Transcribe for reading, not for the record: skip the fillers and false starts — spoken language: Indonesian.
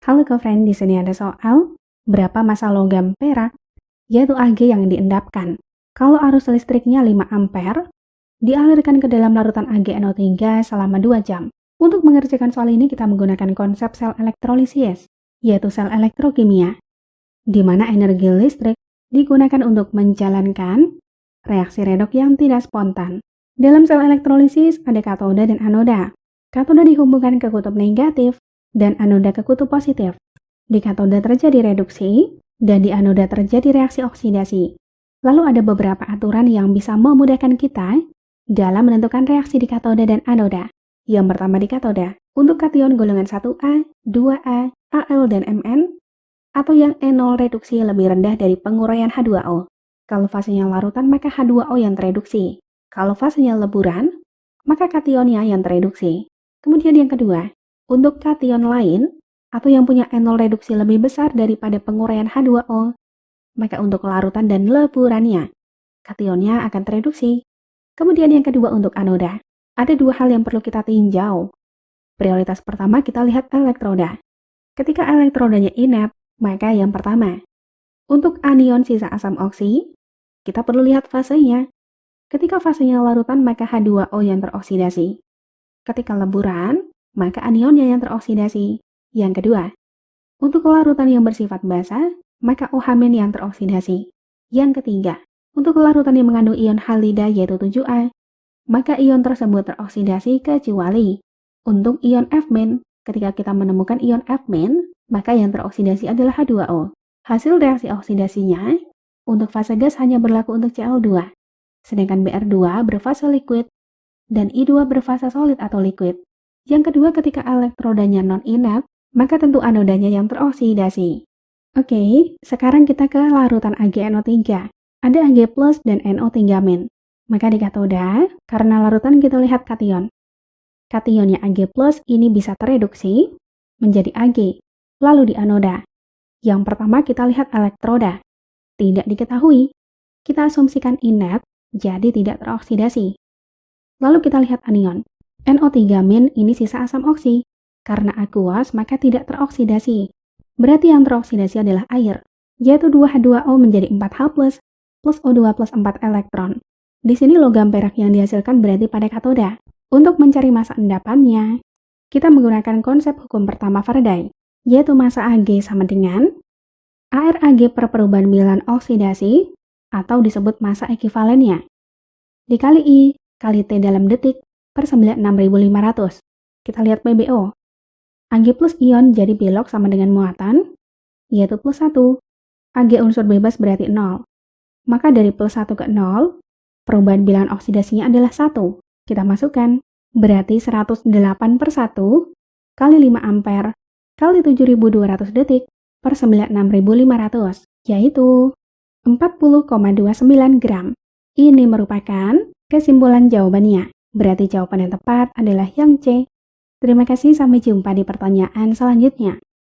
Halo girlfriend, di sini ada soal berapa massa logam perak, yaitu Ag yang diendapkan. Kalau arus listriknya 5 ampere, dialirkan ke dalam larutan AgNO3 selama 2 jam. Untuk mengerjakan soal ini kita menggunakan konsep sel elektrolisis, yaitu sel elektrokimia, di mana energi listrik digunakan untuk menjalankan reaksi redok yang tidak spontan. Dalam sel elektrolisis ada katoda dan anoda. Katoda dihubungkan ke kutub negatif dan anoda ke kutub positif. Di katoda terjadi reduksi dan di anoda terjadi reaksi oksidasi. Lalu ada beberapa aturan yang bisa memudahkan kita dalam menentukan reaksi di katoda dan anoda. Yang pertama di katoda, untuk kation golongan 1A, 2A, Al dan Mn, atau yang E0 reduksi lebih rendah dari penguraian H2O. Kalau fasenya larutan maka H2O yang tereduksi. Kalau fasenya leburan, maka kationnya yang tereduksi. Kemudian yang kedua, untuk kation lain atau yang punya E0 reduksi lebih besar daripada penguraian H2O, maka untuk larutan dan leburannya, kationnya akan tereduksi. Kemudian yang kedua untuk anoda, ada dua hal yang perlu kita tinjau. Prioritas pertama kita lihat elektroda. Ketika elektrodanya inert, maka yang pertama, untuk anion sisa asam oksi, kita perlu lihat fasenya. Ketika fasenya larutan maka H2O yang teroksidasi. Ketika leburan, maka anionnya yang teroksidasi. Yang kedua, untuk larutan yang bersifat basah, maka OH- yang teroksidasi. Yang ketiga, untuk larutan yang mengandung ion halida yaitu 7A, maka ion tersebut teroksidasi kecuali untuk ion F-, ketika kita menemukan ion F-, maka yang teroksidasi adalah H2O. Hasil reaksi oksidasinya, untuk fase gas hanya berlaku untuk Cl2, sedangkan Br2 berfase liquid dan I2 berfase solid atau liquid. Yang kedua, ketika elektrodanya non-inert, maka tentu anodanya yang teroksidasi. Oke, sekarang kita ke larutan AgNO3. Ada Ag plus dan NO3-. Maka di katoda, karena larutan kita lihat kation. Kationnya Ag plus ini bisa tereduksi menjadi Ag. Lalu di anoda, yang pertama kita lihat elektroda. Tidak diketahui. Kita asumsikan inert, jadi tidak teroksidasi. Lalu kita lihat anion. NO3- ini sisa asam oksi. Karena aqueous maka tidak teroksidasi. Berarti yang teroksidasi adalah air, yaitu 2H2O menjadi 4H+, plus O2 plus 4 elektron. Di sini logam perak yang dihasilkan berarti pada katoda. Untuk mencari massa endapannya, kita menggunakan konsep hukum pertama Faraday, yaitu massa Ag sama dengan ArAg per perubahan bilangan oksidasi, atau disebut massa ekivalennya, dikali I kali T dalam detik per 96.500. Kita lihat PBO. Ag plus ion jadi belok sama dengan muatan, yaitu plus 1. Ag unsur bebas berarti 0. Maka dari plus 1 ke 0, perubahan bilangan oksidasinya adalah 1. Kita masukkan, berarti 108 per 1 kali 5 ampere kali 7.200 detik per 96.500, yaitu 40,29 gram. Ini merupakan kesimpulan jawabannya. Berarti jawaban yang tepat adalah yang C. Terima kasih, sampai jumpa di pertanyaan selanjutnya.